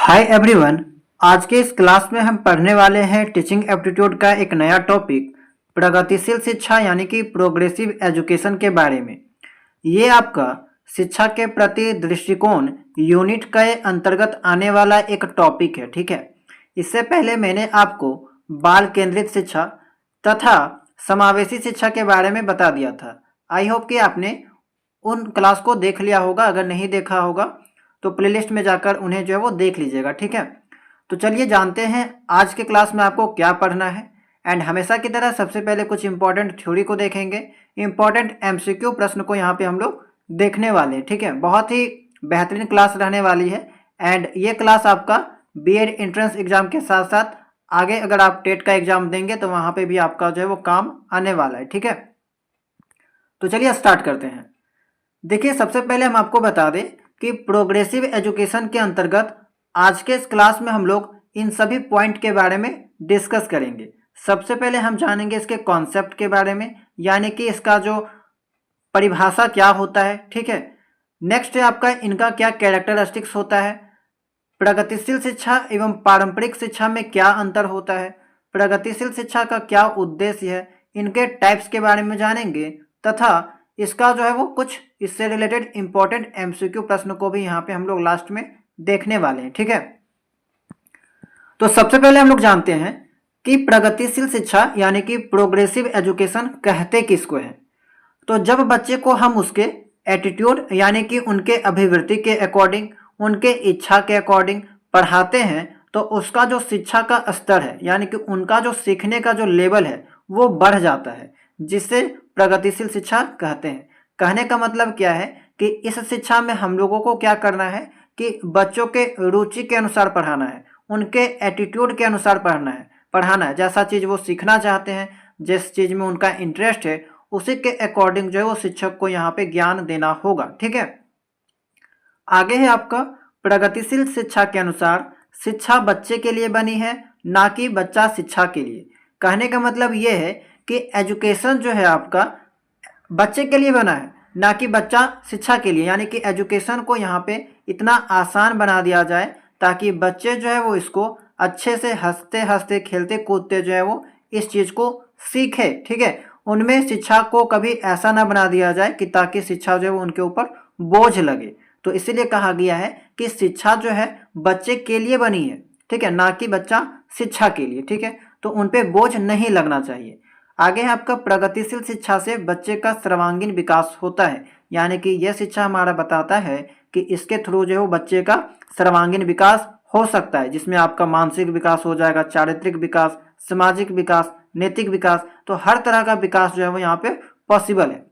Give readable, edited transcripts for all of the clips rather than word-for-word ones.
Hi everyone. आज के इस क्लास में हम पढ़ने वाले हैं टीचिंग एप्टीट्यूड का एक नया टॉपिक प्रगतिशील शिक्षा यानी कि प्रोग्रेसिव एजुकेशन के बारे में। ये आपका शिक्षा के प्रति दृष्टिकोण यूनिट के अंतर्गत आने वाला एक टॉपिक है, ठीक है। इससे पहले मैंने आपको बाल केंद्रित शिक्षा तथा समावेशी शिक्षा के बारे में बता दिया था। आई होप कि आपने उन क्लास को देख लिया होगा। अगर नहीं देखा होगा तो प्लेलिस्ट में जाकर उन्हें जो है वो देख लीजिएगा, ठीक है। तो चलिए जानते हैं आज के क्लास में आपको क्या पढ़ना है। एंड हमेशा की तरह सबसे पहले कुछ इंपॉर्टेंट थ्योरी को देखेंगे, इंपॉर्टेंट एमसीक्यू प्रश्न को यहाँ पे हम लोग देखने वाले हैं, ठीक है। बहुत ही बेहतरीन क्लास रहने वाली है। एंड ये क्लास आपका बीएड एंट्रेंस एग्जाम के साथ साथ आगे अगर आप टेट का एग्जाम देंगे तो वहाँ पे भी आपका जो है वो काम आने वाला है, ठीक है। तो चलिए स्टार्ट करते हैं। देखिए, सबसे पहले हम आपको बता दें कि प्रोग्रेसिव एजुकेशन के अंतर्गत आज के इस क्लास में हम लोग इन सभी पॉइंट के बारे में डिस्कस करेंगे। सबसे पहले हम जानेंगे इसके कॉन्सेप्ट के बारे में, यानी कि इसका जो परिभाषा क्या होता है, ठीक है। नेक्स्ट है आपका इनका क्या कैरेक्टरिस्टिक्स होता है, प्रगतिशील शिक्षा एवं पारंपरिक शिक्षा में क्या अंतर होता है, प्रगतिशील शिक्षा का क्या उद्देश्य है, इनके टाइप्स के बारे में जानेंगे तथा इसका जो है वो कुछ इससे रिलेटेड इंपॉर्टेंट एमसीक्यू प्रश्न को भी यहाँ पे हम लोग लास्ट में देखने वाले हैं, ठीक है। तो सबसे पहले हम लोग जानते हैं कि प्रगतिशील शिक्षा यानी कि प्रोग्रेसिव एजुकेशन कहते किसको है। तो जब बच्चे को हम उसके एटीट्यूड यानी कि उनके अभिवृत्ति के अकॉर्डिंग, उनके इच्छा के अकॉर्डिंग पढ़ाते हैं तो उसका जो शिक्षा का स्तर है यानी कि उनका जो सीखने का जो लेवल है वो बढ़ जाता है, जिससे प्रगतिशील शिक्षा कहते हैं। कहने का मतलब क्या है कि इस शिक्षा में हम लोगों को क्या करना है कि बच्चों के रुचि के अनुसार पढ़ाना है, उनके एटीट्यूड के अनुसार पढ़ाना है। जैसा चीज़ वो सीखना चाहते हैं, जिस चीज़ में उनका इंटरेस्ट है, उसी के अकॉर्डिंग जो है वो शिक्षक को यहाँ पे ज्ञान देना होगा, ठीक है। आगे है आपका प्रगतिशील शिक्षा के अनुसार शिक्षा बच्चे के लिए बनी है, ना कि बच्चा शिक्षा के लिए। कहने का मतलब ये है कि एजुकेशन जो है आपका बच्चे के लिए बना है, ना कि बच्चा शिक्षा के लिए। यानी कि एजुकेशन को यहाँ पे इतना आसान बना दिया जाए ताकि बच्चे जो है वो इसको अच्छे से हंसते हंसते खेलते कूदते जो है वो इस चीज़ को सीखे, ठीक है। उनमें शिक्षा को कभी ऐसा ना बना दिया जाए कि ताकि शिक्षा जो है वो उनके ऊपर बोझ लगे। तो इसीलिए कहा गया है कि शिक्षा जो है बच्चे के लिए बनी है, ठीक है, ना कि बच्चा शिक्षा के लिए, ठीक है। तो उन पे बोझ नहीं लगना चाहिए। आगे है आपका प्रगतिशील शिक्षा से बच्चे का सर्वांगीण विकास होता है, यानी कि यह शिक्षा हमारा बताता है कि इसके थ्रू जो है वो बच्चे का सर्वांगीण विकास हो सकता है, जिसमें आपका मानसिक विकास हो जाएगा, चारित्रिक विकास, सामाजिक विकास, नैतिक विकास। तो हर तरह का विकास जो है वो यहाँ पे पॉसिबल है।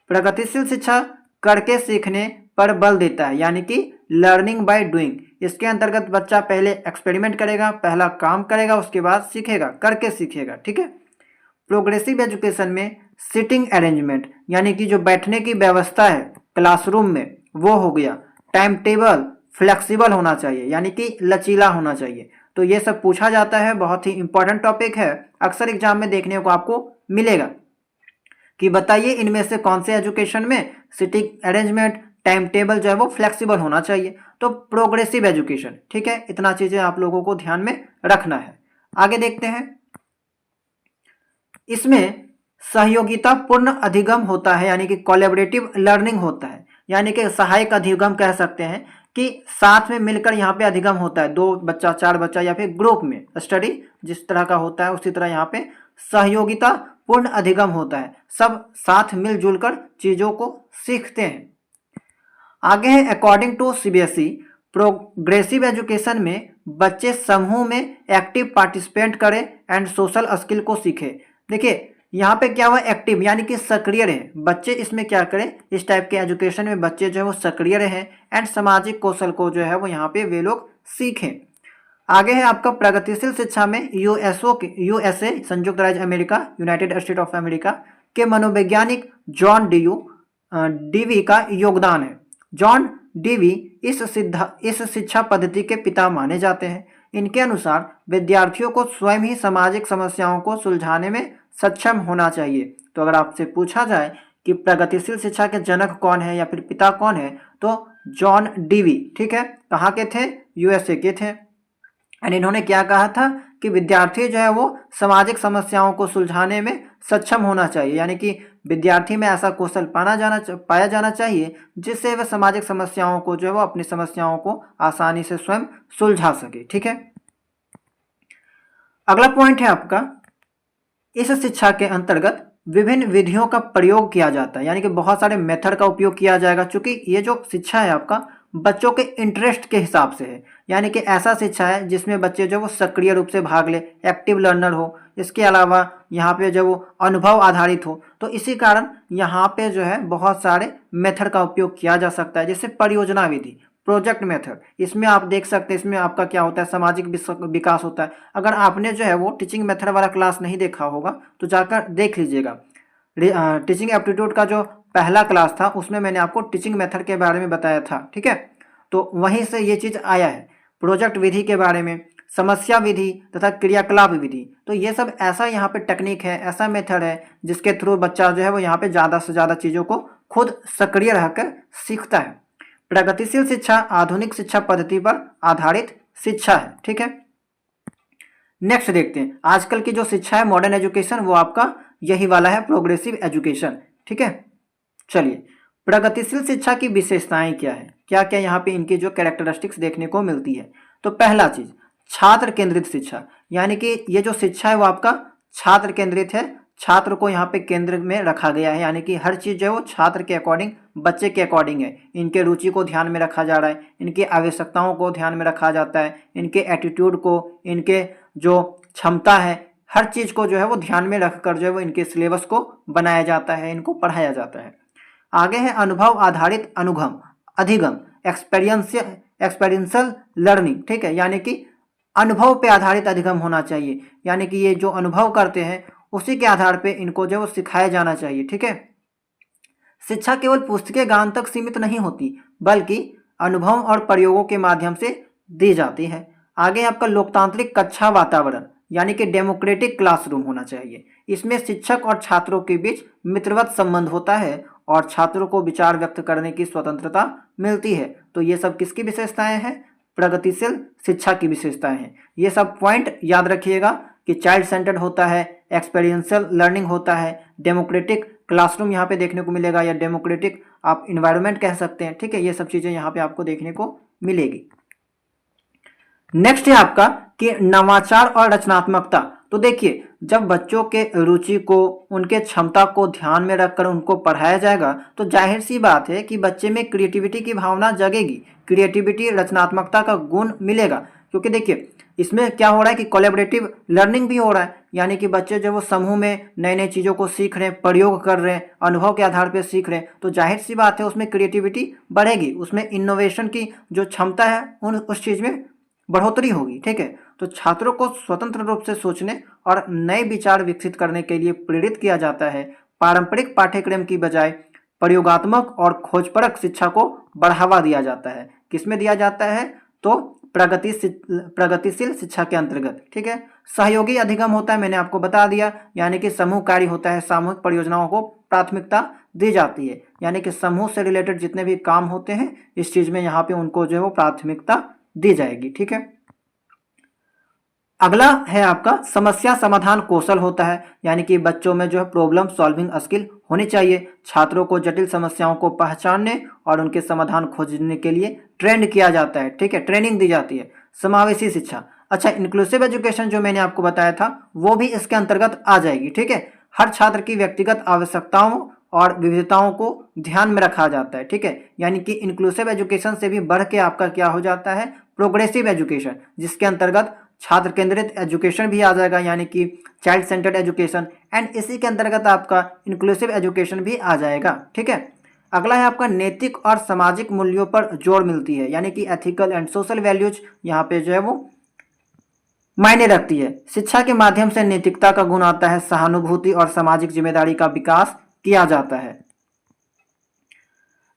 प्रगतिशील शिक्षा करके सीखने पर बल देता है, यानी कि लर्निंग बाय डूइंग। इसके अंतर्गत बच्चा पहले एक्सपेरिमेंट करेगा, पहला काम करेगा, उसके बाद सीखेगा, करके सीखेगा, ठीक है। प्रोग्रेसिव एजुकेशन में सिटिंग अरेंजमेंट यानी कि जो बैठने की व्यवस्था है क्लासरूम में वो हो गया। टाइम टेबल फ्लेक्सिबल होना चाहिए, यानी कि लचीला होना चाहिए। तो ये सब पूछा जाता है, बहुत ही इंपॉर्टेंट टॉपिक है, अक्सर एग्जाम में देखने को आपको मिलेगा कि बताइए इनमें से कौन से एजुकेशन में सिटिंग अरेंजमेंट, टाइम टेबल जो है वो फ्लेक्सिबल होना चाहिए। तो प्रोग्रेसिव एजुकेशन, ठीक है, इतना चीज़ें आप लोगों को ध्यान में रखना है। आगे देखते हैं। इसमें सहयोगिता पूर्ण अधिगम होता है, यानी कि कोलैबोरेटिव लर्निंग होता है, यानी कि सहायक अधिगम कह सकते हैं कि साथ में मिलकर यहाँ पे अधिगम होता है। 2 बच्चा 4 बच्चा या फिर ग्रुप में स्टडी जिस तरह का होता है उसी तरह यहाँ पे सहयोगिता पूर्ण अधिगम होता है, सब साथ मिलजुल कर चीज़ों को सीखते हैं। आगे है according to CBSE progressive education में बच्चे समूह में एक्टिव पार्टिसिपेंट करें एंड सोशल स्किल को सीखें। देखिए यहाँ पे क्या हुआ, एक्टिव यानी कि सक्रिय रहे बच्चे। इसमें क्या करें, इस टाइप के एजुकेशन में बच्चे जो है वो सक्रिय रहें एंड सामाजिक कौशल को जो है वो यहाँ पे वे लोग सीखें। आगे है आपका प्रगतिशील शिक्षा में यूएसए संयुक्त राज्य America, United state of America के मनोवैज्ञानिक जॉन डीवी का योगदान है। जॉन डीवी इस शिक्षा पद्धति के पिता माने जाते हैं। इनके अनुसार विद्यार्थियों को स्वयं ही सामाजिक समस्याओं को सुलझाने में सक्षम होना चाहिए। तो अगर आपसे पूछा जाए कि प्रगतिशील शिक्षा के जनक कौन है या फिर पिता कौन है, तो जॉन डीवी, ठीक है, कहाँ के थे, यूएसए के थे। एंड इन्होंने क्या कहा था कि विद्यार्थी जो है वो सामाजिक समस्याओं को सुलझाने में सक्षम होना चाहिए, यानी कि विद्यार्थी में ऐसा कौशल पाया जाना चाहिए जिससे वह सामाजिक समस्याओं को जो है वो अपनी समस्याओं को आसानी से स्वयं सुलझा सके, ठीक है। अगला पॉइंट है आपका, इस शिक्षा के अंतर्गत विभिन्न विधियों का प्रयोग किया जाता है, यानी कि बहुत सारे मेथड का उपयोग किया जाएगा। चूंकि ये जो शिक्षा है आपका बच्चों के इंटरेस्ट के हिसाब से है, यानी कि ऐसा शिक्षा है जिसमें बच्चे जो वो सक्रिय रूप से भाग ले, एक्टिव लर्नर हो। इसके अलावा यहाँ पे जो वो अनुभव आधारित हो, तो इसी कारण यहाँ पे जो है बहुत सारे मेथड का उपयोग किया जा सकता है, जैसे परियोजना विधि, प्रोजेक्ट मेथड। इसमें आप देख सकते हैं, इसमें आपका क्या होता है, सामाजिक विकास होता है। अगर आपने जो है वो टीचिंग मेथड वाला क्लास नहीं देखा होगा तो जाकर देख लीजिएगा। टीचिंग एप्टीट्यूड का जो पहला क्लास था उसमें मैंने आपको टीचिंग मेथड के बारे में बताया था, ठीक है। तो वहीं से ये चीज़ आया है, प्रोजेक्ट विधि के बारे में, समस्या विधि तथा क्रियाकलाप विधि। तो ये सब ऐसा यहाँ पे टेक्निक है, ऐसा मेथड है जिसके थ्रू बच्चा जो है वो यहाँ पे ज़्यादा से ज़्यादा चीज़ों को खुद सक्रिय रहकर सीखता है। प्रगतिशील शिक्षा आधुनिक शिक्षा पद्धति पर आधारित शिक्षा है, ठीक है। नेक्स्ट देखते हैं, आजकल की जो शिक्षा है मॉडर्न एजुकेशन, वो आपका यही वाला है, प्रोग्रेसिव एजुकेशन, ठीक है। चलिए, प्रगतिशील शिक्षा की विशेषताएं क्या है, क्या क्या यहाँ पे इनकी जो कैरेक्टरिस्टिक्स देखने को मिलती है। तो पहला चीज, छात्र केंद्रित शिक्षा, यानी कि ये जो शिक्षा है वो आपका छात्र केंद्रित है, छात्र को यहाँ पे केंद्र में रखा गया है, यानी कि हर चीज जो है वो छात्र के अकॉर्डिंग, बच्चे के अकॉर्डिंग है। इनके रुचि को ध्यान में रखा जा रहा है, इनकी आवश्यकताओं को ध्यान में रखा जाता है, इनके एटीट्यूड को, इनके जो क्षमता है, हर चीज को जो है वो ध्यान में रखकर जो है वो इनके सिलेबस को बनाया जाता है, इनको पढ़ाया जाता है। आगे है अनुभव आधारित अधिगम, एक्सपेरियंशियल लर्निंग, ठीक है, यानी कि अनुभव पे आधारित अधिगम होना चाहिए, यानी कि ये जो अनुभव करते हैं उसी के आधार पे इनको जो वो सिखाया जाना चाहिए, ठीक है। शिक्षा केवल पुस्तकीय ज्ञान तक सीमित नहीं होती, बल्कि अनुभव और प्रयोगों के माध्यम से दी जाती है। आगे आपका लोकतांत्रिक कक्षा वातावरण, यानी कि डेमोक्रेटिक क्लासरूम होना चाहिए। इसमें शिक्षक और छात्रों के बीच मित्रवत संबंध होता है और छात्रों को विचार व्यक्त करने की स्वतंत्रता मिलती है। तो ये सब किसकी विशेषताएं हैं, प्रगतिशील शिक्षा की विशेषताएं हैं। ये सब पॉइंट याद रखिएगा कि चाइल्ड सेंटर्ड होता है, एक्सपेरियंशियल लर्निंग होता है, डेमोक्रेटिक क्लासरूम यहाँ पे देखने को मिलेगा, या डेमोक्रेटिक आप इन्वायरमेंट कह सकते हैं, ठीक है। ये सब चीजें यहाँ पे आपको देखने को मिलेगी। नेक्स्ट है आपका कि नवाचार और रचनात्मकता। तो देखिए, जब बच्चों के रुचि को, उनके क्षमता को ध्यान में रखकर उनको पढ़ाया जाएगा तो जाहिर सी बात है कि बच्चे में क्रिएटिविटी की भावना जगेगी, क्रिएटिविटी, रचनात्मकता का गुण मिलेगा। क्योंकि देखिए इसमें क्या हो रहा है कि कोलैबोरेटिव लर्निंग भी हो रहा है, यानी कि बच्चे जो वो समूह में नई नई चीज़ों को सीख रहे हैं, प्रयोग कर रहे हैं, अनुभव के आधार पर सीख रहे हैं, तो जाहिर सी बात है उसमें क्रिएटिविटी बढ़ेगी, उसमें इनोवेशन की जो क्षमता है उस चीज़ में बढ़ोतरी होगी, ठीक है। तो छात्रों को स्वतंत्र रूप से सोचने और नए विचार विकसित करने के लिए प्रेरित किया जाता है। पारंपरिक पाठ्यक्रम की बजाय प्रयोगात्मक और खोजपरक शिक्षा को बढ़ावा दिया जाता है। किसमें दिया जाता है, तो प्रगतिशील शिक्षा के अंतर्गत, ठीक है। सहयोगी अधिगम होता है, मैंने आपको बता दिया, यानी कि समूह कार्य होता है, सामूहिक परियोजनाओं को प्राथमिकता दी जाती है, यानी कि समूह से रिलेटेड जितने भी काम होते हैं इस चीज में यहाँ पे उनको जो है वो प्राथमिकता दी जाएगी, ठीक है। अगला है आपका समस्या समाधान कौशल होता है, यानी कि बच्चों में जो है प्रॉब्लम सॉल्विंग स्किल होनी चाहिए। छात्रों को जटिल समस्याओं को पहचानने और उनके समाधान खोजने के लिए ट्रेंड किया जाता है, ठीक है, ट्रेनिंग दी जाती है। समावेशी शिक्षा, अच्छा, इंक्लूसिव एजुकेशन जो मैंने आपको बताया था वो भी इसके अंतर्गत आ जाएगी, ठीक है। हर छात्र की व्यक्तिगत आवश्यकताओं और विविधताओं को ध्यान में रखा जाता है, ठीक है। यानी कि इंक्लूसिव एजुकेशन से भी बढ़ के आपका क्या हो जाता है, प्रोग्रेसिव एजुकेशन, जिसके अंतर्गत छात्र केंद्रित एजुकेशन भी आ जाएगा, यानी कि चाइल्ड सेंटर्ड एजुकेशन, एंड इसी के अंतर्गत आपका इंक्लूसिव एजुकेशन भी आ जाएगा, ठीक है। अगला है आपका नैतिक और सामाजिक मूल्यों पर जोर मिलती है, यानी कि एथिकल एंड सोशल वैल्यूज यहाँ पे जो है वो मायने रखती है। शिक्षा के माध्यम से नैतिकता का गुण आता है, सहानुभूति और सामाजिक जिम्मेदारी का विकास किया जाता है।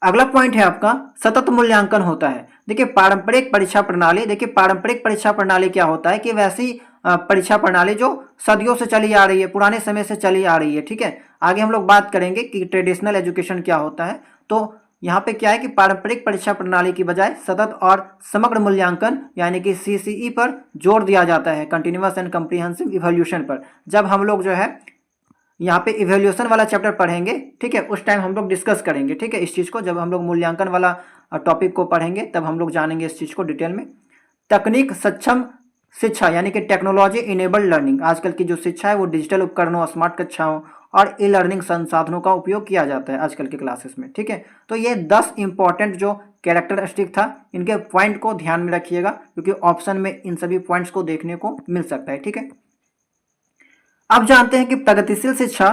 अगला पॉइंट है आपका सतत मूल्यांकन होता है। देखिए पारंपरिक परीक्षा प्रणाली, देखिए पारंपरिक परीक्षा प्रणाली क्या होता है कि वैसी परीक्षा प्रणाली जो सदियों से चली आ रही है, पुराने समय से चली आ रही है, ठीक है। आगे हम लोग बात करेंगे कि ट्रेडिशनल एजुकेशन क्या होता है। तो यहाँ पे क्या है कि पारंपरिक परीक्षा प्रणाली की बजाय सतत और समग्र मूल्यांकन यानी कि CCE पर जोर दिया जाता है, कंटिन्यूअस एंड कम्प्रीहेंसिव इवैल्यूएशन पर। जब हम लोग जो है यहाँ पे इवैल्यूएशन वाला चैप्टर पढ़ेंगे, ठीक है, उस टाइम हम लोग डिस्कस करेंगे, ठीक है, इस चीज़ को। जब हम लोग मूल्यांकन वाला टॉपिक को पढ़ेंगे तब हम लोग जानेंगे इस चीज़ को डिटेल में। तकनीक सक्षम शिक्षा यानी कि टेक्नोलॉजी इनेबल्ड लर्निंग, आजकल की जो शिक्षा है वो डिजिटल उपकरणों, स्मार्ट कक्षाओं और ई लर्निंग संसाधनों का उपयोग किया जाता है आजकल के क्लासेस में, ठीक है। तो ये 10 इंपॉर्टेंट जो कैरेक्टरिस्टिक था, इनके पॉइंट को ध्यान में रखिएगा, क्योंकि ऑप्शन में इन सभी पॉइंट्स को देखने को मिल सकता है, ठीक है। अब जानते हैं कि प्रगतिशील शिक्षा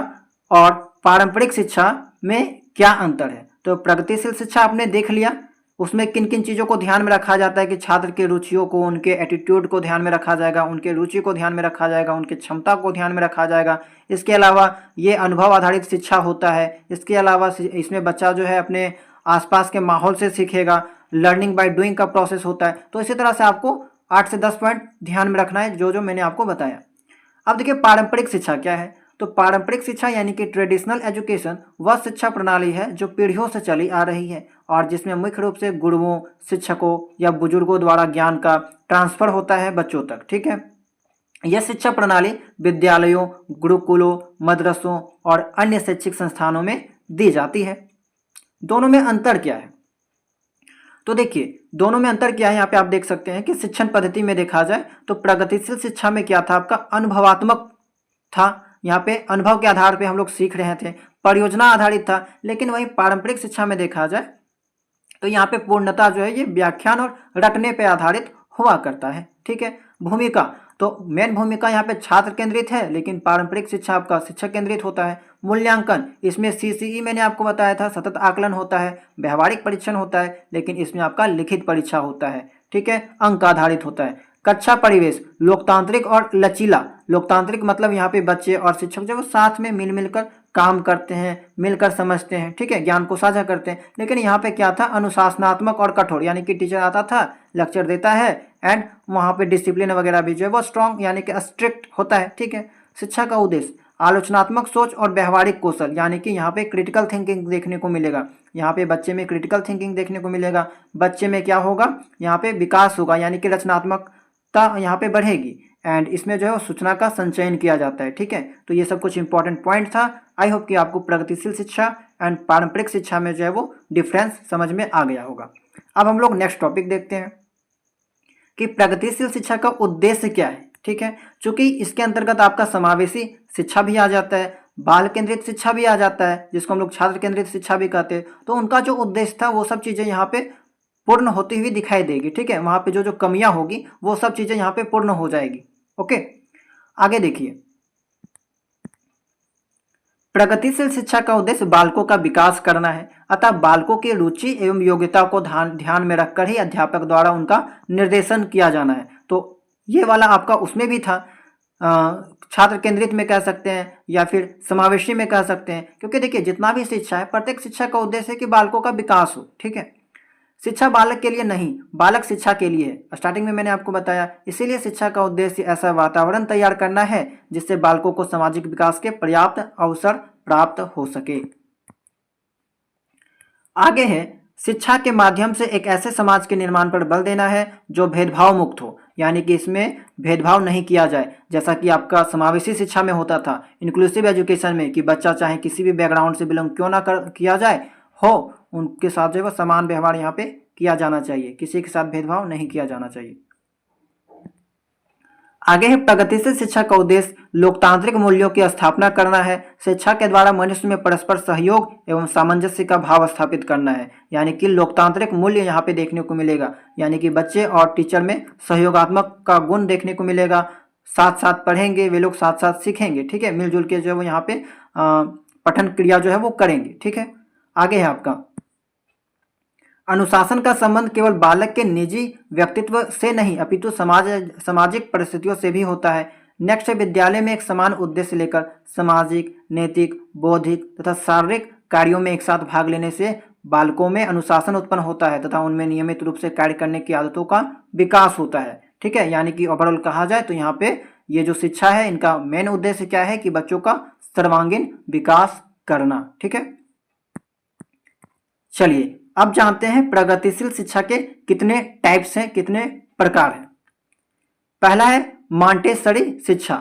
और पारंपरिक शिक्षा में क्या अंतर है। तो प्रगतिशील शिक्षा आपने देख लिया, उसमें किन किन चीज़ों को ध्यान में रखा जाता है कि छात्र के रुचियों को, उनके एटीट्यूड को ध्यान में रखा जाएगा, उनके रुचि को ध्यान में रखा जाएगा, उनकी क्षमता को ध्यान में रखा जाएगा। इसके अलावा ये अनुभव आधारित शिक्षा होता है। इसके अलावा इसमें बच्चा जो है अपने आसपास के माहौल से सीखेगा, लर्निंग बाय डूइंग का प्रोसेस होता है। तो इसी तरह से आपको 8 से 10 पॉइंट ध्यान में रखना है, जो जो मैंने आपको बताया। अब देखिए पारंपरिक शिक्षा क्या है। तो पारंपरिक शिक्षा यानी कि ट्रेडिशनल एजुकेशन वह शिक्षा प्रणाली है जो पीढ़ियों से चली आ रही है और जिसमें मुख्य रूप से गुरुओं, शिक्षकों या बुजुर्गों द्वारा ज्ञान का ट्रांसफर होता है बच्चों तक, ठीक है। यह शिक्षा प्रणाली विद्यालयों, गुरुकुलों, मदरसों और अन्य शैक्षिक संस्थानों में दी जाती है। दोनों में अंतर क्या है? तो देखिए दोनों में अंतर क्या है, यहाँ पे आप देख सकते हैं कि शिक्षण पद्धति में देखा जाए तो प्रगतिशील शिक्षा में क्या था, आपका अनुभवात्मक था। यहाँ पे अनुभव के आधार पे हम लोग सीख रहे थे, परियोजना आधारित था। लेकिन वहीं पारंपरिक शिक्षा में देखा जाए तो यहाँ पे पूर्णता जो है ये व्याख्यान और रटने पे आधारित हुआ करता है, ठीक है। भूमिका, तो मेन भूमिका यहाँ पे छात्र केंद्रित है, लेकिन पारंपरिक शिक्षा आपका शिक्षक केंद्रित होता है। मूल्यांकन, इसमें CCE मैंने आपको बताया था, सतत आकलन होता है, व्यवहारिक परीक्षण होता है, लेकिन इसमें आपका लिखित परीक्षा होता है, ठीक है, अंक आधारित होता है। कक्षा परिवेश लोकतांत्रिक और लचीला। लोकतांत्रिक मतलब यहाँ पे बच्चे और शिक्षक जो साथ में मिलकर काम करते हैं, मिलकर समझते हैं, ठीक है, ज्ञान को साझा करते हैं। लेकिन यहाँ पे क्या था, अनुशासनात्मक और कठोर, यानी कि टीचर आता था, लेक्चर देता है एंड वहाँ पे डिसिप्लिन वगैरह भी जो है वो स्ट्रॉन्ग यानी कि स्ट्रिक्ट होता है, ठीक है। शिक्षा का उद्देश्य आलोचनात्मक सोच और व्यवहारिक कौशल, यानी कि यहाँ पे क्रिटिकल थिंकिंग देखने को मिलेगा। यहाँ पे बच्चे में क्रिटिकल थिंकिंग देखने को मिलेगा। बच्चे में क्या होगा, यहाँ पे विकास होगा, यानी कि रचनात्मकता यहाँ पे बढ़ेगी एंड इसमें जो है वो सूचना का संचयन किया जाता है, ठीक है। तो ये सब कुछ इंपॉर्टेंट पॉइंट था। आई होप कि आपको प्रगतिशील शिक्षा एंड पारंपरिक शिक्षा में जो है वो डिफरेंस समझ में आ गया होगा। अब हम लोग नेक्स्ट टॉपिक देखते हैं कि प्रगतिशील शिक्षा का उद्देश्य क्या है, ठीक है। चूंकि इसके अंतर्गत आपका समावेशी शिक्षा भी आ जाता है, बाल केंद्रित शिक्षा भी आ जाता है, जिसको हम लोग छात्र केंद्रित शिक्षा भी कहते हैं। तो उनका जो उद्देश्य था वो सब चीज़ें यहाँ पे पूर्ण होती हुई दिखाई देगी, ठीक है। वहाँ पे जो जो कमियाँ होगी वो सब चीज़ें यहाँ पे पूर्ण हो जाएगी। ओके, आगे देखिए। प्रगतिशील शिक्षा का उद्देश्य बालकों का विकास करना है, अतः बालकों की रुचि एवं योग्यता को ध्यान में रखकर ही अध्यापक द्वारा उनका निर्देशन किया जाना है। तो ये वाला आपका उसमें भी था, छात्र केंद्रित में कह सकते हैं या फिर समावेशी में कह सकते हैं, क्योंकि देखिए जितना भी शिक्षा है, प्रत्येक शिक्षा का उद्देश्य है कि बालकों का विकास हो, ठीक है। शिक्षा बालक के लिए नहीं, बालक शिक्षा के लिए है। स्टार्टिंग में मैंने आपको बताया, इसीलिए शिक्षा का उद्देश्य ऐसा वातावरण तैयार करना है जिससे बालकों को सामाजिक विकास के पर्याप्त अवसर प्राप्त हो सके। आगे है, शिक्षा के माध्यम से एक ऐसे समाज के निर्माण पर बल देना है जो भेदभाव मुक्त हो, यानी कि इसमें भेदभाव नहीं किया जाए, जैसा कि आपका समावेशी शिक्षा में होता था, इंक्लूसिव एजुकेशन में, कि बच्चा चाहे किसी भी बैकग्राउंड से बिलोंग क्यों ना किया जाए हो, उनके साथ जो है समान व्यवहार यहाँ पे किया जाना चाहिए, किसी के साथ भेदभाव नहीं किया जाना चाहिए। आगे है, प्रगतिशील शिक्षा का उद्देश्य लोकतांत्रिक मूल्यों की स्थापना करना है। शिक्षा के द्वारा मनुष्य में परस्पर सहयोग एवं सामंजस्य का भाव स्थापित करना है, यानी कि लोकतांत्रिक मूल्य यहाँ पे देखने को मिलेगा, यानी कि बच्चे और टीचर में सहयोगात्मक का गुण देखने को मिलेगा। साथ साथ पढ़ेंगे, वे लोग साथ साथ सीखेंगे, ठीक है, मिलजुल के जो है वो यहाँ पे पठन क्रिया जो है वो करेंगे, ठीक है। आगे है आपका, अनुशासन का संबंध केवल बालक के निजी व्यक्तित्व से नहीं अपितु सामाजिक परिस्थितियों से भी होता है। नेक्स्ट है, विद्यालय में एक समान उद्देश्य लेकर सामाजिक, नैतिक, बौद्धिक तथा शारीरिक कार्यों में एक साथ भाग लेने से बालकों में अनुशासन उत्पन्न होता है तथा उनमें नियमित रूप से कार्य करने की आदतों का विकास होता है, ठीक है। यानी कि ओवरऑल कहा जाए तो यहाँ पे ये जो शिक्षा है इनका मेन उद्देश्य क्या है कि बच्चों का सर्वांगीण विकास करना, ठीक है। चलिए अब जानते हैं प्रगतिशील शिक्षा के कितने टाइप्स हैं, कितने प्रकार हैं। पहला है मॉन्टेसरी शिक्षा।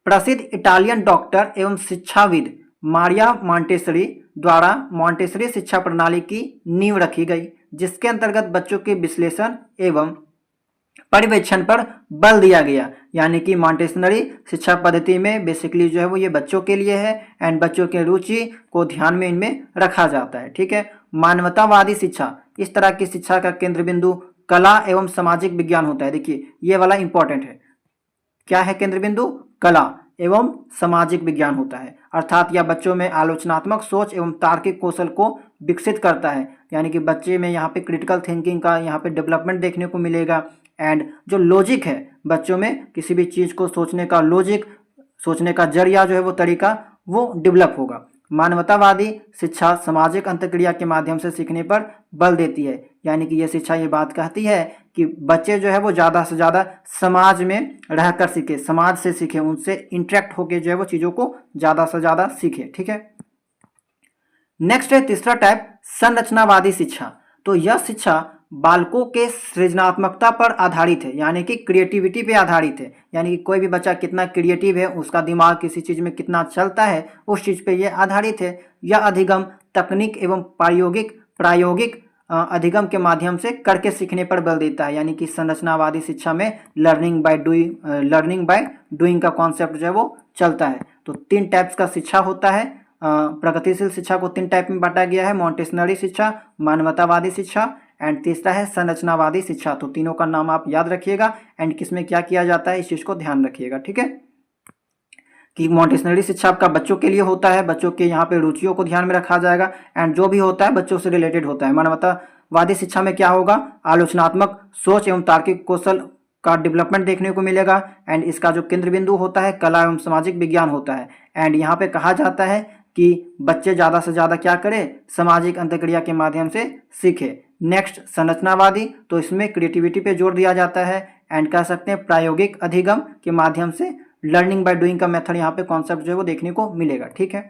प्रसिद्ध इटालियन डॉक्टर एवं शिक्षाविद मारिया मॉन्टेसरी द्वारा मॉन्टेसरी शिक्षा प्रणाली की नींव रखी गई, जिसके अंतर्गत बच्चों के विश्लेषण एवं पर्यवेक्षण पर बल दिया गया। यानी कि मॉन्टेसरी शिक्षा पद्धति में बेसिकली जो है वो ये बच्चों के लिए है एंड बच्चों के रुचि को ध्यान में इनमें रखा जाता है। ठीक है। मानवतावादी शिक्षा, इस तरह की शिक्षा का केंद्र बिंदु कला एवं सामाजिक विज्ञान होता है। देखिए ये वाला इंपॉर्टेंट है, क्या है केंद्र बिंदु? कला एवं सामाजिक विज्ञान होता है। अर्थात यह बच्चों में आलोचनात्मक सोच एवं तार्किक कौशल को विकसित करता है। यानी कि बच्चे में यहाँ पे क्रिटिकल थिंकिंग का यहाँ पे डेवलपमेंट देखने को मिलेगा एंड जो लॉजिक है बच्चों में, किसी भी चीज़ को सोचने का लॉजिक, सोचने का जरिया जो है वो तरीका वो डेवलप होगा। मानवतावादी शिक्षा सामाजिक अंतर्क्रिया के माध्यम से सीखने पर बल देती है। यानी कि यह शिक्षा ये बात कहती है कि बच्चे जो है वो ज़्यादा से ज़्यादा समाज में रहकर सीखे, समाज से सीखे, उनसे इंटरेक्ट होकर जो है वो चीज़ों को ज़्यादा से ज़्यादा सीखे। ठीक है। नेक्स्ट है तीसरा टाइप संरचनावादी शिक्षा। तो यह शिक्षा बालकों के सृजनात्मकता पर आधारित है, यानी कि क्रिएटिविटी पे आधारित है। यानी कि कोई भी बच्चा कितना क्रिएटिव है, उसका दिमाग किसी चीज़ में कितना चलता है, उस चीज़ पे ये आधारित है। यह अधिगम तकनीक एवं प्रायोगिक अधिगम के माध्यम से करके सीखने पर बल देता है। यानी कि संरचनावादी शिक्षा में लर्निंग बाय डूइंग का कॉन्सेप्ट जो है वो चलता है। तो 3 टाइप्स का शिक्षा होता है। प्रगतिशील शिक्षा को 3 टाइप में बांटा गया है, मॉन्टेसरी शिक्षा, मानवतावादी शिक्षा एंड तीसरा है संरचनावादी शिक्षा। तो तीनों का नाम आप याद रखिएगा एंड किसमें क्या किया जाता है इस चीज़ को ध्यान रखिएगा। ठीक है। कि मॉन्टेसरी शिक्षा आपका बच्चों के लिए होता है, बच्चों के यहाँ पे रुचियों को ध्यान में रखा जाएगा एंड जो भी होता है बच्चों से रिलेटेड होता है। मानवतावादी शिक्षा में क्या होगा, आलोचनात्मक सोच एवं तार्किक कौशल का डेवलपमेंट देखने को मिलेगा एंड इसका जो केंद्र बिंदु होता है कला एवं सामाजिक विज्ञान होता है। एंड यहाँ पे कहा जाता है कि बच्चे ज़्यादा से ज़्यादा क्या करें, सामाजिक अंतर्क्रिया के माध्यम से सीखे। नेक्स्ट संरचनावादी, तो इसमें क्रिएटिविटी पे जोर दिया जाता है एंड कह सकते हैं प्रायोगिक अधिगम के माध्यम से लर्निंग बाय डूइंग का मेथड यहाँ पे कॉन्सेप्ट जो है वो देखने को मिलेगा। ठीक है।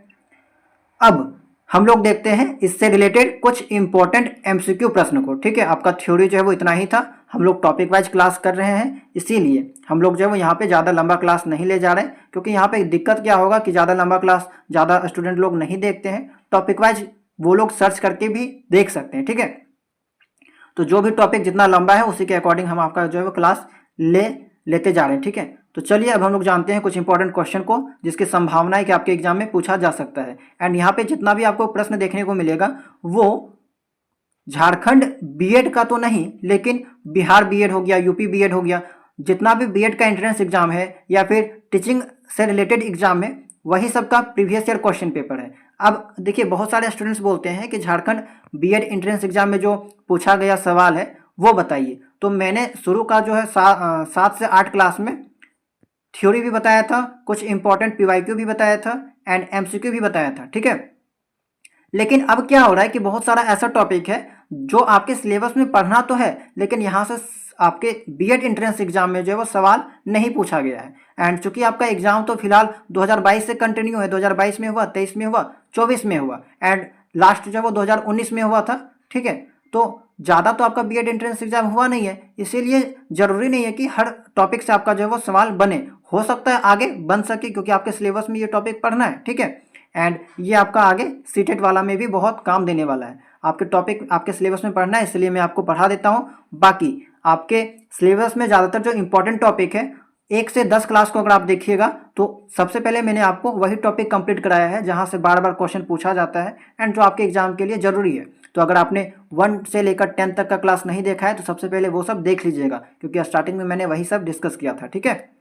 अब हम लोग देखते हैं इससे रिलेटेड कुछ इंपॉर्टेंट एमसीक्यू प्रश्न को। ठीक है। आपका थ्योरी जो है वो इतना ही था, हम लोग टॉपिक वाइज क्लास कर रहे हैं, इसीलिए हम लोग जो है वो यहाँ पे ज़्यादा लंबा क्लास नहीं ले जा रहे हैं, क्योंकि यहाँ पे दिक्कत क्या होगा कि ज़्यादा लंबा क्लास ज़्यादा स्टूडेंट लोग नहीं देखते हैं। टॉपिक वाइज वो लोग सर्च करके भी देख सकते हैं। ठीक है। तो जो भी टॉपिक जितना लंबा है उसी के अकॉर्डिंग हम आपका जो है वो क्लास लेते जा रहे हैं। ठीक है। तो चलिए अब हम लोग जानते हैं कुछ इंपॉर्टेंट क्वेश्चन को जिसकी संभावना है कि आपके एग्जाम में पूछा जा सकता है। एंड यहाँ पे जितना भी आपको प्रश्न देखने को मिलेगा वो झारखंड बीएड का तो नहीं, लेकिन बिहार बीएड हो गया, यूपी बीएड हो गया, जितना भी बीएड का एंट्रेंस एग्जाम है या फिर टीचिंग से रिलेटेड एग्जाम है, वही सबका प्रीवियस ईयर क्वेश्चन पेपर है। अब देखिए बहुत सारे स्टूडेंट्स बोलते हैं कि झारखंड बीएड एंट्रेंस एग्जाम में जो पूछा गया सवाल है वो बताइए। तो मैंने शुरू का जो है 7 से 8 क्लास में थ्योरी भी बताया था, कुछ इंपॉर्टेंट पीवाईक्यू भी बताया था एंड एमसीक्यू भी बताया था। ठीक है। लेकिन अब क्या हो रहा है कि बहुत सारा ऐसा टॉपिक है जो आपके सिलेबस में पढ़ना तो है, लेकिन यहाँ से आपके बीएड एंट्रेंस एग्जाम में जो है वो सवाल नहीं पूछा गया है। एंड चूंकि आपका एग्जाम तो फिलहाल 2022 से कंटिन्यू है, 2022 में हुआ, 23 में हुआ, 24 में हुआ एंड लास्ट जो है वो 2019 में हुआ था। ठीक है। तो ज़्यादा तो आपका बीएड एंट्रेंस एग्जाम हुआ नहीं है, इसीलिए ज़रूरी नहीं है कि हर टॉपिक से आपका जो है वो सवाल बने, हो सकता है आगे बन सके क्योंकि आपके सिलेबस में ये टॉपिक पढ़ना है। ठीक है। एंड ये आपका आगे सीटेट वाला में भी बहुत काम देने वाला है। आपके टॉपिक आपके सिलेबस में पढ़ना है, इसलिए मैं आपको पढ़ा देता हूँ। बाकी आपके सिलेबस में ज़्यादातर जो इंपॉर्टेंट टॉपिक है 1 से 10 क्लास को अगर आप देखिएगा तो सबसे पहले मैंने आपको वही टॉपिक कंप्लीट कराया है जहाँ से बार बार क्वेश्चन पूछा जाता है एंड जो आपके एग्जाम के लिए ज़रूरी है। तो अगर आपने 1 से लेकर 10 तक का क्लास नहीं देखा है तो सबसे पहले वो सब देख लीजिएगा, क्योंकि स्टार्टिंग में मैंने वही सब डिस्कस किया था। ठीक है।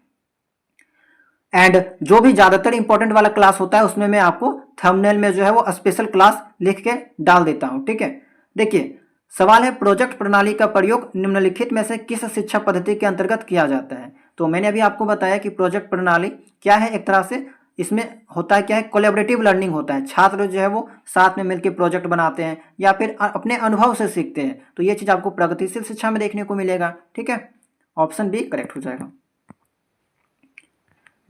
एंड जो भी ज़्यादातर इंपॉर्टेंट वाला क्लास होता है उसमें मैं आपको थंबनेल में जो है वो स्पेशल क्लास लिख के डाल देता हूँ। ठीक है। देखिए सवाल है, प्रोजेक्ट प्रणाली का प्रयोग निम्नलिखित में से किस शिक्षा पद्धति के अंतर्गत किया जाता है। तो मैंने अभी आपको बताया कि प्रोजेक्ट प्रणाली क्या है, एक तरह से इसमें होता है क्या है, कोलैबोरेटिव लर्निंग होता है। छात्र जो है वो साथ में मिलकर प्रोजेक्ट बनाते हैं या फिर अपने अनुभव से सीखते हैं। तो ये चीज़ आपको प्रगतिशील शिक्षा में देखने को मिलेगा। ठीक है। ऑप्शन बी करेक्ट हो जाएगा।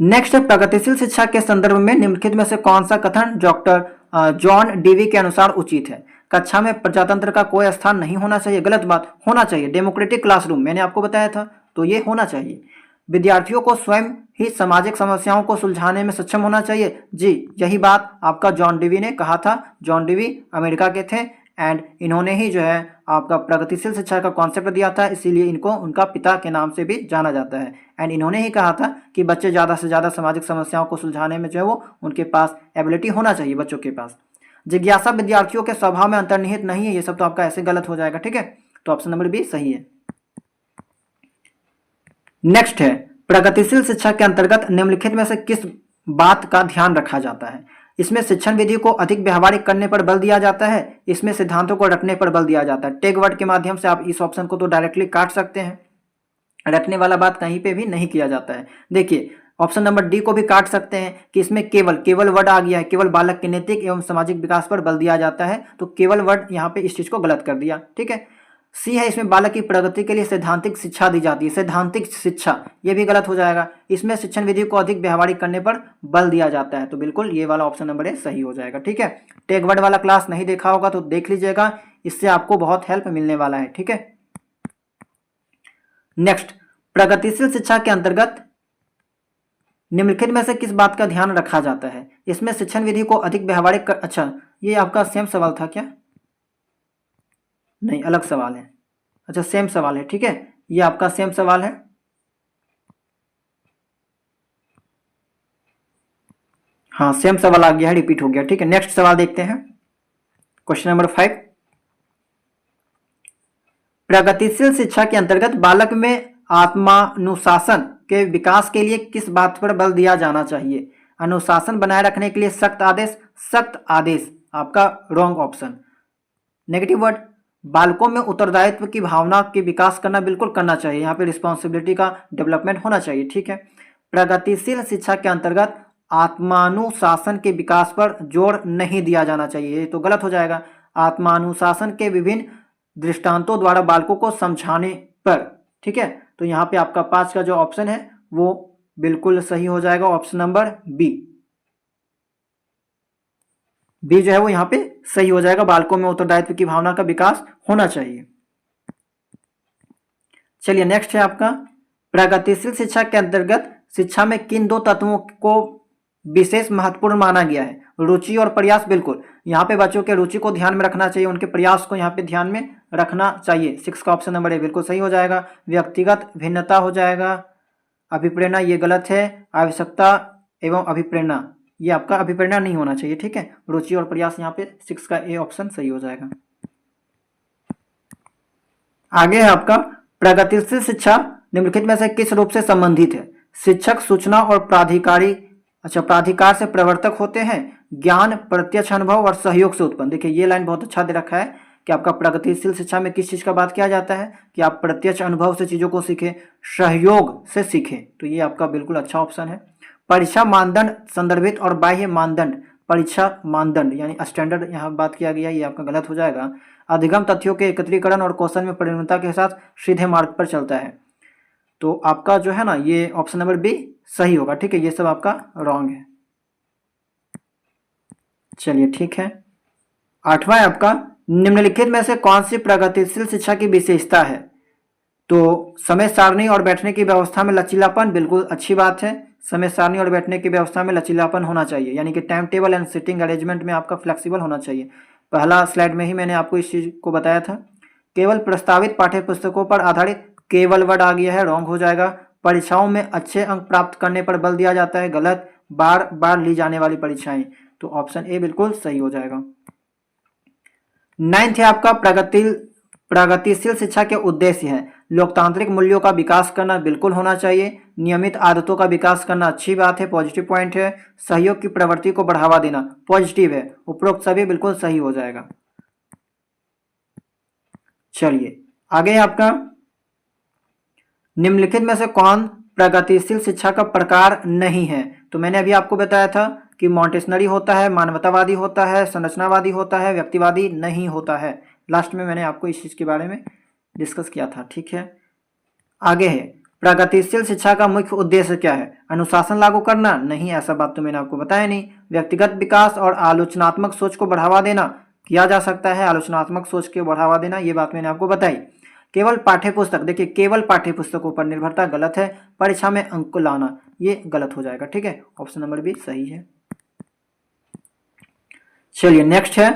नेक्स्ट है, प्रगतिशील शिक्षा के संदर्भ में निम्नलिखित में से कौन सा कथन डॉक्टर जॉन डीवी के अनुसार उचित है। कक्षा में प्रजातंत्र का कोई स्थान नहीं होना चाहिए, गलत बात, होना चाहिए। डेमोक्रेटिक क्लासरूम मैंने आपको बताया था, तो ये होना चाहिए। विद्यार्थियों को स्वयं ही सामाजिक समस्याओं को सुलझाने में सक्षम होना चाहिए, जी यही बात आपका जॉन डेवी ने कहा था। जॉन डेवी अमेरिका के थे एंड इन्होंने ही जो है आपका प्रगतिशील शिक्षा का कॉन्सेप्ट दिया था, इसीलिए इनको उनका पिता के नाम से भी जाना जाता है। एंड इन्होंने ही कहा था कि बच्चे ज़्यादा से ज़्यादा सामाजिक समस्याओं को सुलझाने में जो है वो उनके पास एबिलिटी होना चाहिए, बच्चों के पास। जिज्ञासा विद्यार्थियों के स्वभाव में अंतर्निहित नहीं है, ये सब तो आपका ऐसे गलत हो जाएगा, ठीक है। तो ऑप्शन नंबर बी सही है। नेक्स्ट है, प्रगतिशील शिक्षा के अंतर्गत निम्नलिखित में से किस बात का ध्यान रखा जाता है? इसमें शिक्षण विधि को अधिक व्यवहारिक करने पर बल दिया जाता है, इसमें सिद्धांतों को रटने पर बल दिया जाता है। टैग वर्ड के माध्यम से आप इस ऑप्शन को तो डायरेक्टली काट सकते हैं, रटने वाला बात कहीं पे भी नहीं किया जाता है। देखिए ऑप्शन नंबर डी को भी काट सकते हैं कि इसमें केवल वर्ड आ गया है, केवल बालक के नैतिक एवं सामाजिक विकास पर बल दिया जाता है, तो केवल वर्ड यहाँ पे इस चीज को गलत कर दिया, ठीक है। सी है, इसमें बालक की प्रगति के लिए सैद्धांतिक शिक्षा दी जाती है, सैद्धांतिक शिक्षा, ये भी गलत हो जाएगा। इसमें शिक्षण विधि को अधिक व्यवहारिक करने पर बल दिया जाता है, तो बिल्कुल ये वाला ऑप्शन नंबर ए सही हो जाएगा, ठीक है। टैग वर्ड वाला क्लास नहीं देखा होगा तो देख लीजिएगा, इससे आपको बहुत हेल्प मिलने वाला है, ठीक है। नेक्स्ट, प्रगतिशील शिक्षा के अंतर्गत निम्नलिखित में से किस बात का ध्यान रखा जाता है? इसमें शिक्षण विधि को अधिक व्यवहारिक अच्छा, ये आपका सेम सवाल था क्या? नहीं, अलग सवाल है। अच्छा, सेम सवाल है, ठीक है, ये आपका सेम सवाल है। हाँ, सेम सवाल आ गया है, रिपीट हो गया, ठीक है। नेक्स्ट सवाल देखते हैं, क्वेश्चन नंबर 5। प्रगतिशील शिक्षा के अंतर्गत बालक में आत्मानुशासन के विकास के लिए किस बात पर बल दिया जाना चाहिए? अनुशासन बनाए रखने के लिए सख्त आदेश आपका रॉन्ग ऑप्शन। नेगेटिव वर्ड, बालकों में उत्तरदायित्व की भावना के विकास करना बिल्कुल करना चाहिए, यहाँ पे रिस्पॉन्सिबिलिटी का डेवलपमेंट होना चाहिए, ठीक है। प्रगतिशील शिक्षा के अंतर्गत आत्मानुशासन के विकास पर जोर नहीं दिया जाना चाहिए, ये तो गलत हो जाएगा। आत्मानुशासन के विभिन्न दृष्टांतों द्वारा बालकों को समझाने पर, ठीक है, तो यहाँ पे आपका 5 का जो ऑप्शन है वो बिल्कुल सही हो जाएगा, ऑप्शन नंबर बी जो है वो यहाँ पे सही हो जाएगा। बालकों में उत्तरदायित्व की भावना का विकास होना चाहिए। चलिए नेक्स्ट है आपका, प्रगतिशील शिक्षा के अंतर्गत शिक्षा में किन दो तत्वों को विशेष महत्वपूर्ण माना गया है? रुचि और प्रयास, बिल्कुल यहाँ पे बच्चों के रुचि को ध्यान में रखना चाहिए, उनके प्रयास को यहाँ पे ध्यान में रखना चाहिए। 6 का ऑप्शन नंबर ए बिल्कुल सही हो जाएगा। व्यक्तिगत भिन्नता हो जाएगा। अभिप्रेरणा ये गलत है। आवश्यकता एवं अभिप्रेरणा, ये आपका अभिप्रेरणा नहीं होना चाहिए, ठीक है। रुचि और प्रयास, यहाँ पे 6 का ए ऑप्शन सही हो जाएगा। आगे है आपका, प्रगतिशील शिक्षा निम्नलिखित में से किस रूप से संबंधित है? शिक्षक, सूचना और प्राधिकार से प्रवर्तक होते हैं। ज्ञान, प्रत्यक्ष अनुभव और सहयोग से उत्पन्न। देखिए ये लाइन बहुत अच्छा दे रखा है कि आपका प्रगतिशील शिक्षा में किस चीज का बात किया जाता है कि आप प्रत्यक्ष अनुभव से चीजों को सीखें, सहयोग से सीखें, तो ये आपका बिल्कुल अच्छा ऑप्शन है। परीक्षा मानदंड, संदर्भित और बाह्य मानदंड, परीक्षा मानदंड यानी स्टैंडर्ड यहाँ बात किया गया, ये आपका गलत हो जाएगा। अधिगम तथ्यों के एकत्रीकरण और कौशल में परिणमता के साथ सीधे मार्ग पर चलता है, तो आपका जो है ना ये ऑप्शन नंबर बी सही होगा, ठीक है। ये सब आपका रॉन्ग है। चलिए ठीक है, 8वां है आपका, निम्नलिखित में से कौन सी प्रगतिशील शिक्षा की विशेषता है? तो समय सारणी और बैठने की व्यवस्था में लचीलापन, बिल्कुल अच्छी बात है। समय सारणी और बैठने की व्यवस्था में लचीलापन होना चाहिए, यानी कि time table and sitting arrangement में आपका फ्लेक्सिबल होना चाहिए। पहला स्लाइड में ही मैंने आपको इस चीज को बताया था। केवल प्रस्तावित पाठ्य पुस्तकों पर आधारित, केवल वर्ड आ गया है, रॉन्ग हो जाएगा। परीक्षाओं में अच्छे अंक प्राप्त करने पर बल दिया जाता है, गलत। बार बार ली जाने वाली परीक्षाएं, तो ऑप्शन ए बिल्कुल सही हो जाएगा। 9th है आपका, प्रगतिशील शिक्षा के उद्देश्य है लोकतांत्रिक मूल्यों का विकास करना, बिल्कुल होना चाहिए। नियमित आदतों का विकास करना, अच्छी बात है, पॉजिटिव पॉइंट है। सहयोग की प्रवृत्ति को बढ़ावा देना, पॉजिटिव है। उपरोक्त सभी बिल्कुल सही हो जाएगा। चलिए आगे आपका, निम्नलिखित में से कौन प्रगतिशील शिक्षा का प्रकार नहीं है? तो मैंने अभी आपको बताया था कि मॉन्टेसनरी होता है, मानवतावादी होता है, संरचनावादी होता है, व्यक्तिवादी नहीं होता है। लास्ट में मैंने आपको इस चीज के बारे में डिस्कस किया था, ठीक है। आगे है, प्रगतिशील शिक्षा का मुख्य उद्देश्य क्या है? अनुशासन लागू करना? नहीं, ऐसा बात तो मैंने आपको बताया नहीं। व्यक्तिगत विकास और आलोचनात्मक सोच को बढ़ावा देना, किया जा सकता है, आलोचनात्मक सोच के बढ़ावा देना, ये बात मैंने आपको बताई। केवल पाठ्यपुस्तक, देखिए केवल पाठ्यपुस्तकों पर निर्भरता गलत है, परीक्षा में अंक को लाना ये गलत हो जाएगा, ठीक है। ऑप्शन नंबर बी सही है। चलिए नेक्स्ट है,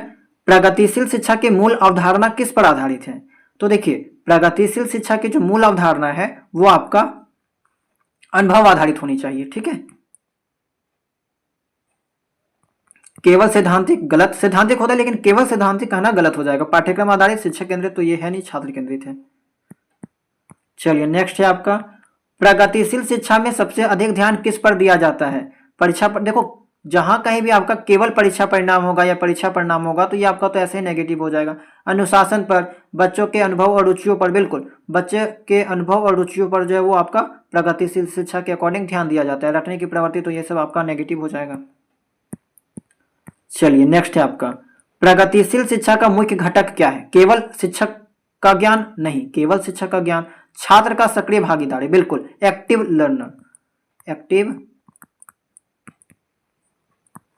प्रगतिशील शिक्षा की मूल अवधारणा किस पर आधारित है? तो देखिए प्रगतिशील शिक्षा की जो मूल अवधारणा है वो आपका अनुभव आधारित होनी चाहिए, ठीक है। केवल सैद्धांतिक गलत, सैद्धांतिक होता है लेकिन केवल सैद्धांतिक कहना गलत हो जाएगा। पाठ्यक्रम आधारित, शिक्षक केंद्रित तो ये है नहीं, छात्र केंद्रित है। चलिए नेक्स्ट है आपका, प्रगतिशील शिक्षा में सबसे अधिक ध्यान किस पर दिया जाता है? परीक्षा पर। देखो जहां कहीं भी आपका केवल परीक्षा परिणाम होगा या परीक्षा परिणाम होगा तो ये आपका तो ऐसे ही नेगेटिव हो जाएगा। अनुशासन पर, बच्चों के अनुभव और रुचियों पर, बिल्कुल बच्चे के अनुभव और रुचियों पर जो है वो आपका प्रगतिशील शिक्षा के अकॉर्डिंग ध्यान दिया जाता है। रटने की प्रवृत्ति तो ये सब आपका नेगेटिव हो जाएगा। चलिए नेक्स्ट है आपका, प्रगतिशील शिक्षा का मुख्य घटक क्या है? केवल शिक्षक का ज्ञान नहीं, केवल शिक्षक का ज्ञान, छात्र का सक्रिय भागीदारी, बिल्कुल एक्टिव लर्नर, एक्टिव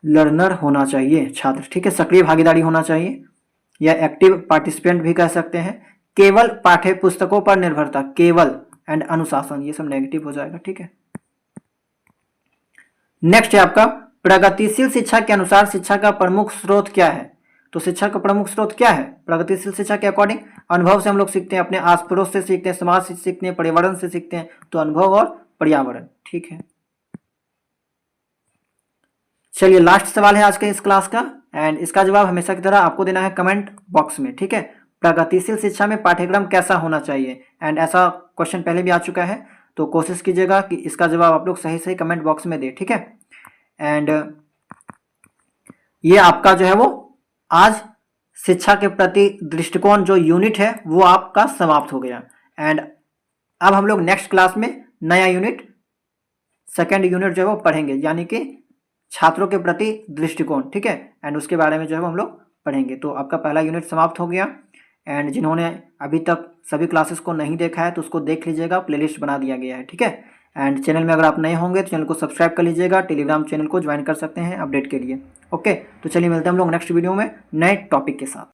लर्नर होना चाहिए छात्र, ठीक है। सक्रिय भागीदारी होना चाहिए या एक्टिव पार्टिसिपेंट भी कह सकते हैं। केवल पाठ्य पुस्तकों पर निर्भरता, केवल एंड अनुशासन ये सब नेगेटिव हो जाएगा, ठीक है। नेक्स्ट है आपका, प्रगतिशील शिक्षा के अनुसार शिक्षा का प्रमुख स्रोत क्या है? तो शिक्षा का प्रमुख स्रोत क्या है प्रगतिशील शिक्षा के अकॉर्डिंग? अनुभव से हम लोग सीखते हैं, अपने आस पड़ोस से सीखते हैं, समाज से सीखते हैं, पर्यावरण से सीखते हैं, तो अनुभव और पर्यावरण, ठीक है। चलिए लास्ट सवाल है आज के इस क्लास का एंड इसका जवाब हमेशा की तरह आपको देना है कमेंट बॉक्स में, ठीक है। प्रगतिशील शिक्षा में पाठ्यक्रम कैसा होना चाहिए? एंड ऐसा क्वेश्चन पहले भी आ चुका है, तो कोशिश कीजिएगा कि इसका जवाब आप लोग सही सही कमेंट बॉक्स में दें, ठीक है। एंड ये आपका जो है वो आज शिक्षा के प्रति दृष्टिकोण जो यूनिट है वो आपका समाप्त हो गया। एंड अब हम लोग नेक्स्ट क्लास में नया यूनिट, सेकेंड यूनिट जो है वो पढ़ेंगे, यानी कि छात्रों के प्रति दृष्टिकोण, ठीक है। एंड उसके बारे में जो है हम लोग पढ़ेंगे। तो आपका पहला यूनिट समाप्त हो गया। एंड जिन्होंने अभी तक सभी क्लासेस को नहीं देखा है तो उसको देख लीजिएगा, प्लेलिस्ट बना दिया गया है, ठीक है। एंड चैनल में अगर आप नए होंगे तो चैनल को सब्सक्राइब कर लीजिएगा, टेलीग्राम चैनल को ज्वाइन कर सकते हैं अपडेट के लिए। ओके, तो चलिए मिलते हैं हम लोग नेक्स्ट वीडियो में नए टॉपिक के साथ।